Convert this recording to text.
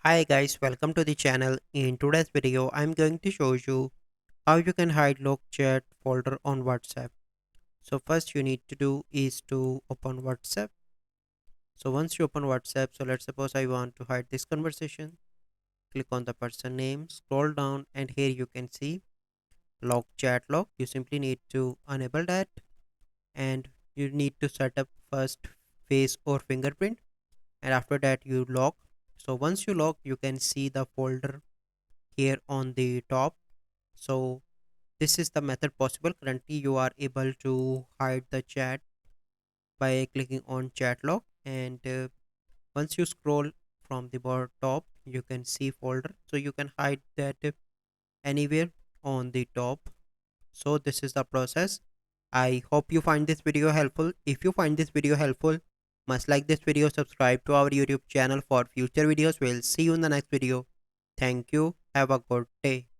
Hi guys, welcome to the channel. In today's video, I'm going to show you how you can hide locked chat folder on WhatsApp. So first you need to do is to open WhatsApp. So once you open WhatsApp, so let's suppose I want to hide this conversation. Click on the person name, scroll down and here you can see lock chat lock. You simply need to enable that and you need to set up first face or fingerprint and after that you lock. So once you lock, you can see the folder here on the top. So this is the method possible. Currently you are able to hide the chat by clicking on chat lock and once you scroll from the top you can see folder, so you can hide that anywhere on the top. So this is the process. I hope you find this video helpful. If you find this video helpful, must like this video, subscribe to our YouTube channel for future videos. We'll see you in the next video. Thank you, have a good day.